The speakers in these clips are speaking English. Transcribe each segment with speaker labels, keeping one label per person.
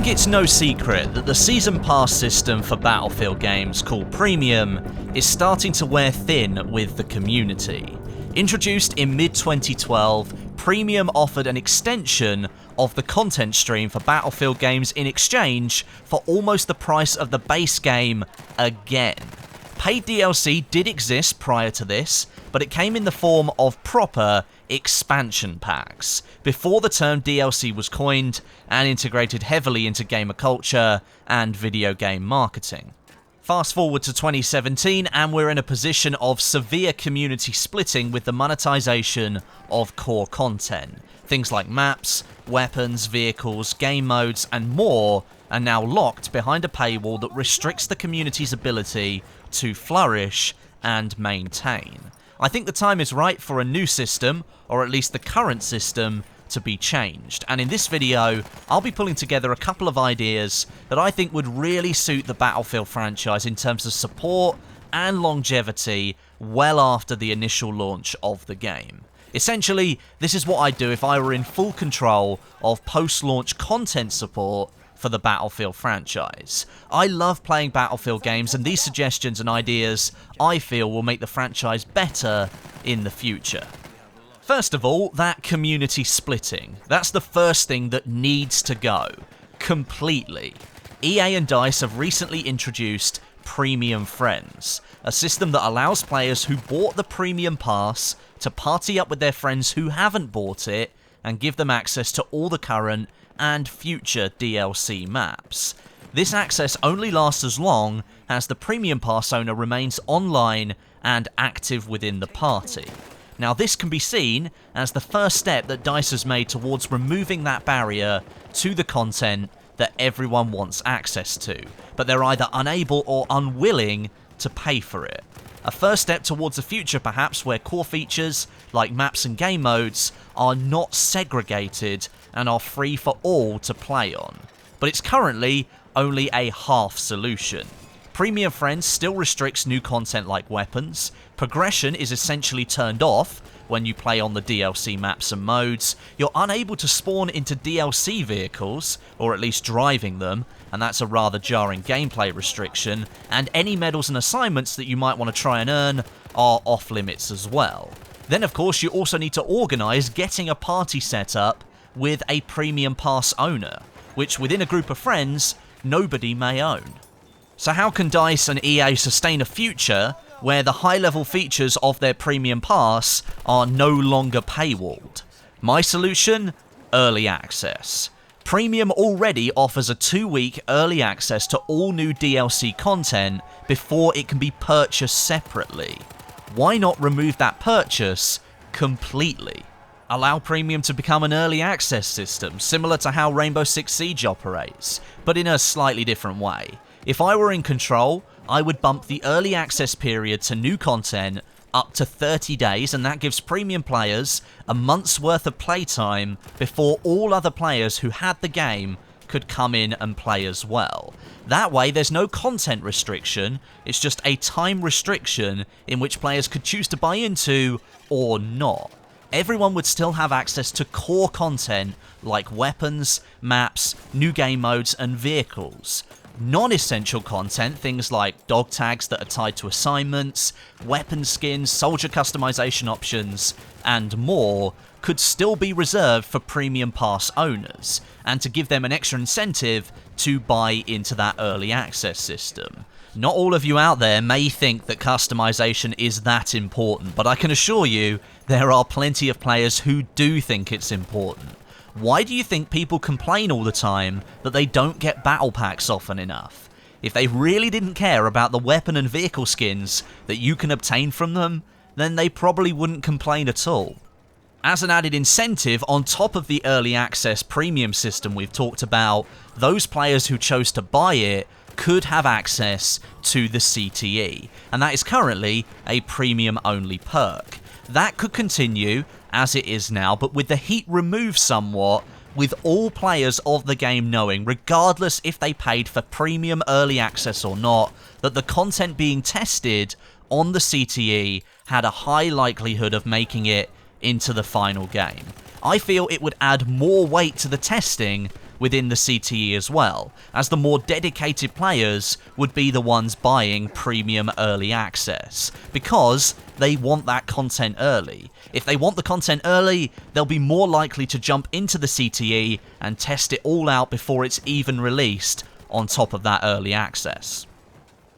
Speaker 1: think it's no secret that the Season Pass system for Battlefield games, called Premium, is starting to wear thin with the community. Introduced in mid-2012, Premium offered an extension of the content stream for Battlefield games in exchange for almost the price of the base game again. Paid DLC did exist prior to this, but it came in the form of proper expansion packs, before the term DLC was coined and integrated heavily into gamer culture and video game marketing. Fast forward to 2017 and we're in a position of severe community splitting with the monetization of core content. Things like maps, weapons, vehicles, game modes and more are now locked behind a paywall that restricts the community's ability to flourish and maintain. I think the time is right for a new system, or at least the current system, to be changed. And in this video, I'll be pulling together a couple of ideas that I think would really suit the Battlefield franchise in terms of support and longevity well after the initial launch of the game. Essentially, this is what I'd do if I were in full control of post-launch content support for the Battlefield franchise. I love playing Battlefield games, and these suggestions and ideas I feel will make the franchise better in the future. First of all, that community splitting. That's the first thing that needs to go. Completely. EA and DICE have recently introduced Premium Friends, a system that allows players who bought the Premium Pass to party up with their friends who haven't bought it and give them access to all the current and future DLC maps. This access only lasts as long as the Premium Pass owner remains online and active within the party. Now this can be seen as the first step that DICE has made towards removing that barrier to the content that everyone wants access to, but they're either unable or unwilling to pay for it. A first step towards a future perhaps where core features like maps and game modes are not segregated and are free for all to play on. But it's currently only a half solution. Premium Friends still restricts new content like weapons, progression is essentially turned off when you play on the DLC maps and modes, you're unable to spawn into DLC vehicles, or at least driving them, and that's a rather jarring gameplay restriction, and any medals and assignments that you might want to try and earn are off limits as well. Then of course you also need to organise getting a party set up with a Premium Pass owner, which within a group of friends, nobody may own. So how can DICE and EA sustain a future where the high-level features of their Premium Pass are no longer paywalled? My solution? Early access. Premium already offers a 2-week early access to all new DLC content before it can be purchased separately. Why not remove that purchase completely? Allow Premium to become an early access system, similar to how Rainbow Six Siege operates, but in a slightly different way. If I were in control, I would bump the early access period to new content up to 30 days, and that gives Premium players a month's worth of playtime before all other players who had the game could come in and play as well. That way, there's no content restriction, it's just a time restriction in which players could choose to buy into or not. Everyone would still have access to core content like weapons, maps, new game modes, and vehicles. Non-essential content, things like dog tags that are tied to assignments, weapon skins, soldier customization options, and more, could still be reserved for Premium Pass owners, and to give them an extra incentive to buy into that early access system. Not all of you out there may think that customization is that important, but I can assure you there are plenty of players who do think it's important. Why do you think people complain all the time that they don't get battle packs often enough? If they really didn't care about the weapon and vehicle skins that you can obtain from them, then they probably wouldn't complain at all. As an added incentive, on top of the early access premium system we've talked about, those players who chose to buy it could have access to the CTE, and that is currently a premium-only perk. That could continue as it is now, but with the heat removed somewhat, with all players of the game knowing, regardless if they paid for premium early access or not, that the content being tested on the CTE had a high likelihood of making it into the final game. I feel it would add more weight to the testing within the CTE as well, as the more dedicated players would be the ones buying premium early access, because they want that content early. If they want the content early, they'll be more likely to jump into the CTE and test it all out before it's even released on top of that early access.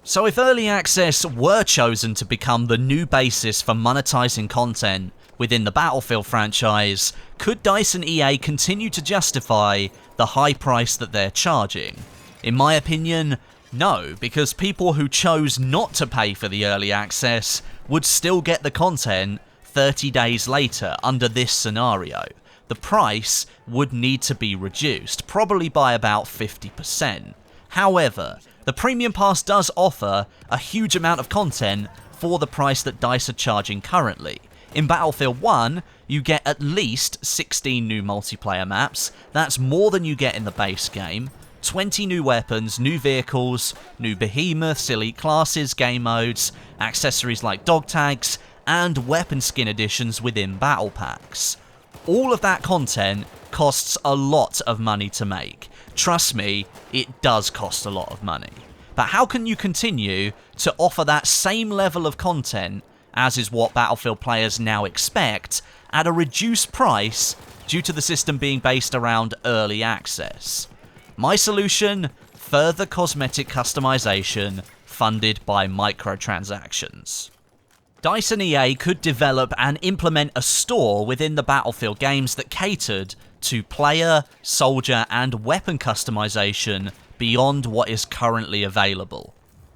Speaker 1: So if early access were chosen to become the new basis for monetizing content within the Battlefield franchise, could DICE and EA continue to justify the high price that they're charging? In my opinion, no, because people who chose not to pay for the early access would still get the content 30 days later under this scenario. The price would need to be reduced, probably by about 50%. However, the Premium Pass does offer a huge amount of content for the price that DICE are charging currently. In Battlefield 1, you get at least 16 new multiplayer maps. That's more than you get in the base game. 20 new weapons, new vehicles, new behemoths, elite classes, game modes, accessories like dog tags, and weapon skin additions within battle packs. All of that content costs a lot of money to make. Trust me, it does cost a lot of money. But how can you continue to offer that same level of content, as is what Battlefield players now expect, at a reduced price due to the system being based around early access? My solution? Further cosmetic customization funded by microtransactions. DICE and EA could develop and implement a store within the Battlefield games that catered to player, soldier, and weapon customization beyond what is currently available.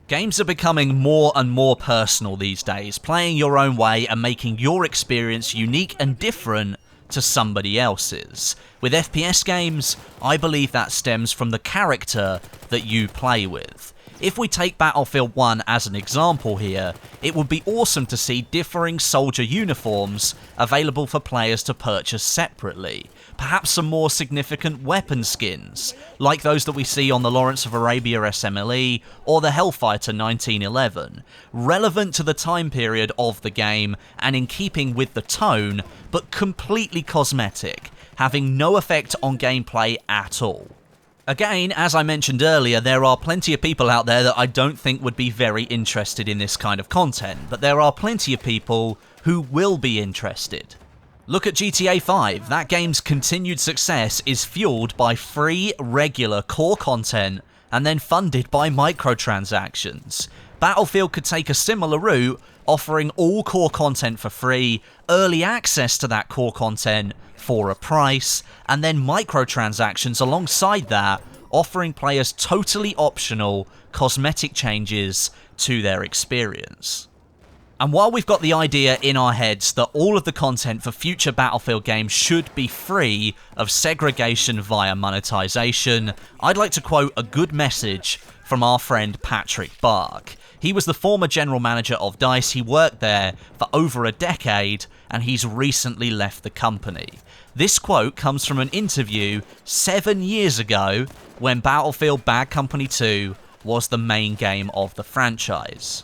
Speaker 1: Games are becoming more and more personal these days, playing your own way and making your experience unique and different to somebody else's. With FPS games, I believe that stems from the character that you play with. If we take Battlefield 1 as an example here, it would be awesome to see differing soldier uniforms available for players to purchase separately. Perhaps some more significant weapon skins, like those that we see on the Lawrence of Arabia SMLE or the Hellfighter 1911, relevant to the time period of the game and in keeping with the tone, but completely cosmetic, having no effect on gameplay at all. Again, as I mentioned earlier, there are plenty of people out there that I don't think would be very interested in this kind of content, but there are plenty of people who will be interested. Look at GTA 5. That game's continued success is fueled by free, regular core content and then funded by microtransactions. Battlefield could take a similar route, offering all core content for free, early access to that core content for a price, and then microtransactions alongside that, offering players totally optional cosmetic changes to their experience. And while we've got the idea in our heads that all of the content for future Battlefield games should be free of segregation via monetization, I'd like to quote a good message from our friend Patrick Bark. He was the former general manager of DICE, he worked there for over a decade, and he's recently left the company. This quote comes from an interview 7 years ago when Battlefield Bad Company 2 was the main game of the franchise.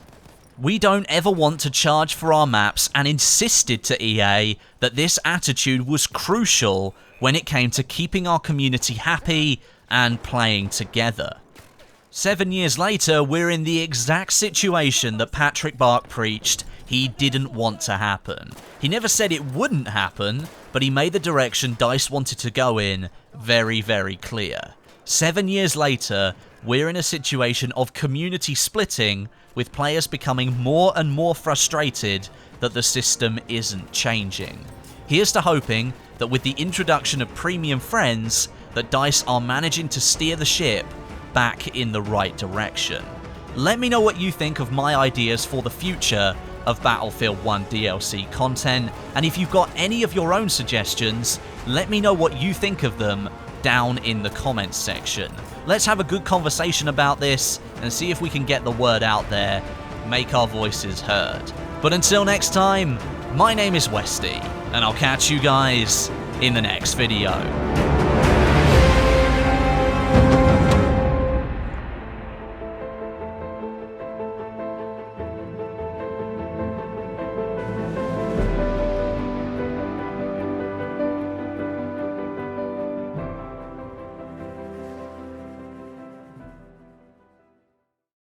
Speaker 1: "We don't ever want to charge for our maps and insisted to EA that this attitude was crucial when it came to keeping our community happy and playing together." 7 years later, we're in the exact situation that Patrick Bark preached he didn't want to happen. He never said it wouldn't happen, but he made the direction DICE wanted to go in very, very clear. 7 years later, we're in a situation of community splitting, with players becoming more and more frustrated that the system isn't changing. Here's to hoping that with the introduction of premium friends, that DICE are managing to steer the ship back in the right direction. Let me know what you think of my ideas for the future of Battlefield 1 DLC content, and if you've got any of your own suggestions, let me know what you think of them down in the comments section. Let's have a good conversation about this and see if we can get the word out there, make our voices heard. But until next time, my name is Westie, and I'll catch you guys in the next video.